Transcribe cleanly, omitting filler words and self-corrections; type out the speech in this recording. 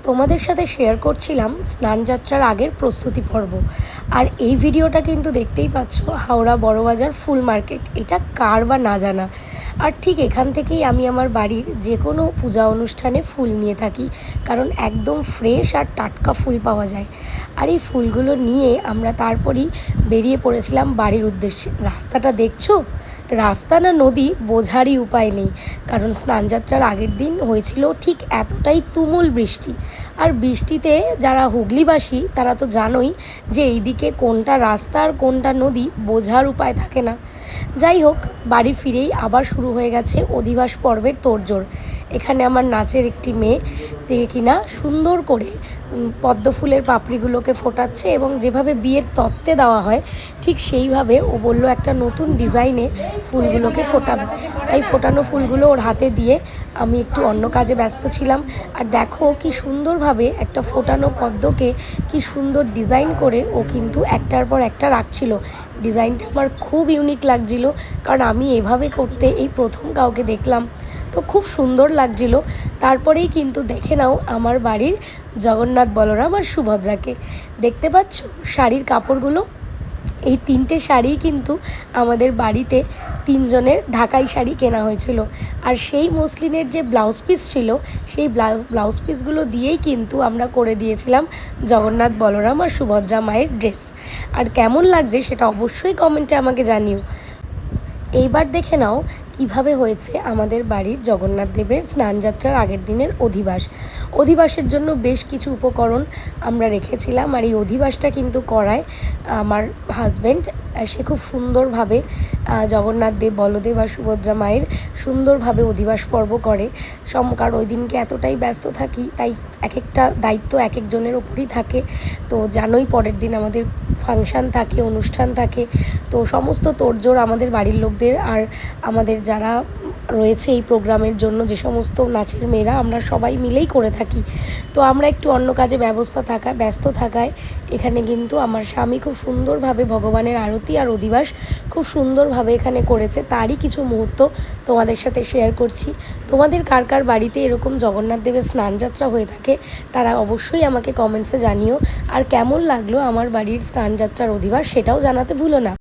তোমাদের সাথে শেয়ার করছিলাম স্নানযাত্রার আগের প্রস্তুতি পর্ব। আর এই ভিডিওটা কিন্তু দেখতেই পাচ্ছ হাওড়া বড়বাজার ফুল মার্কেট। এটা কার বা না জানা। আর ঠিক এখান থেকেই আমি আমার বাড়ির যে কোনো পূজা অনুষ্ঠানে ফুল নিয়ে থাকি, কারণ একদম ফ্রেশ আর টাটকা ফুল পাওয়া যায়। আর এই ফুলগুলো নিয়ে আমরা তারপরই বেরিয়ে পড়েছিলাম বাড়ির উদ্দেশ্যে। রাস্তাটা দেখছো, রাস্তা না নদী বোঝারই উপায় নেই, কারণ স্নানযাত্রার আগের দিন হয়েছিল ঠিক এতটাই তুমুল বৃষ্টি। আর বৃষ্টিতে যারা হুগলিবাসী তারা তো জানোই যে এইদিকে কোনটা রাস্তা আর কোনটা নদী বোঝার উপায় থাকে না। যাই হোক, বাড়ি ফিরেই আবার শুরু হয়ে গেছে অধিবাস পর্বের তোড়জোড়। এখানে আমার নাচের একটি মেয়ে কিনা সুন্দর করে পদ্ম ফুলের পাপড়িগুলোকে ফোটাচ্ছে, এবং যেভাবে বিয়ের তত্ত্বে দেওয়া হয় ঠিক সেইভাবে ও বলল একটা নতুন ডিজাইনে ফুলগুলোকে ফোটাবে। তাই ফোটানো ফুলগুলো ওর হাতে দিয়ে আমি একটু অন্য কাজে ব্যস্ত ছিলাম। আর দেখো কি সুন্দরভাবে একটা ফোটানো পদ্মকে কি সুন্দর ডিজাইন করে ও কিন্তু একটার পর একটা রাখছিল। ডিজাইনটা আমার খুব ইউনিক লাগছিল, কারণ আমি এভাবে করতে এই প্রথম কাউকে দেখলাম, তো খুব সুন্দর লাগছিল। তারপরেই কিন্তু দেখে নাও আমার বাড়ির জগন্নাথ, বলরাম আর সুভদ্রাকে। দেখতে পাচ্ছ শাড়ির কাপড়গুলো, এই তিনটে শাড়ি কিন্তু আমাদের বাড়িতে তিনজনের ঢাকাই শাড়ি কেনা হয়েছিল। আর সেই মসলিনের যে ব্লাউজ পিস ছিল, সেই ব্লাউজ পিসগুলো দিয়েই কিন্তু আমরা করে দিয়েছিলাম জগন্নাথ, বলরাম আর সুভদ্রা মায়ের ড্রেস। আর কেমন লাগছে সেটা অবশ্যই কমেন্টে আমাকে জানিও। এইবার দেখে নাও কিভাবে হয়েছে আমাদের বাড়ির জগন্নাথ দেবের স্নানযাত্রার আগের দিনের অধিবাসের জন্য বেশ কিছু উপকরণ আমরা রেখেছিলাম। আর এই অধিবাসটা কিন্তু করায় আমার হাজব্যান্ড। সে খুব সুন্দরভাবে জগন্নাথ দেব, বলদেব আর সুভদ্রা মায়ের সুন্দরভাবে অধিবাস পর্ব করে। কারণ ওই দিনকে এতটাই ব্যস্ত থাকি, তাই এক একটা দায়িত্ব এক একজনের ওপরই থাকে। তো জানোই পরের দিন আমাদের ফাংশান থাকে, অনুষ্ঠান থাকে। তো সমস্ত তোড়জোড় আমাদের বাড়ির লোকদের আর আমাদের যারা রয়েছে এই প্রোগ্রামের জন্য, যে সমস্ত নাচের মেয়েরা, আমরা সবাই মিলেই করে থাকি। তো আমরা একটু অন্য কাজে ব্যস্ত থাকায় এখানে কিন্তু আমার স্বামী খুব সুন্দরভাবে ভগবানের আরতি আর অধিবাস খুব সুন্দরভাবে এখানে করেছে। তারই কিছু মুহূর্ত তোমাদের সাথে শেয়ার করছি। তোমাদের কার কার বাড়িতে এরকম জগন্নাথ দেবের স্নানযাত্রা হয়ে থাকে তারা অবশ্যই আমাকে কমেন্টসে জানিও। আর কেমন লাগলো আমার বাড়ির স্নানযাত্রার অধিবাস সেটাও জানাতে ভুলো না।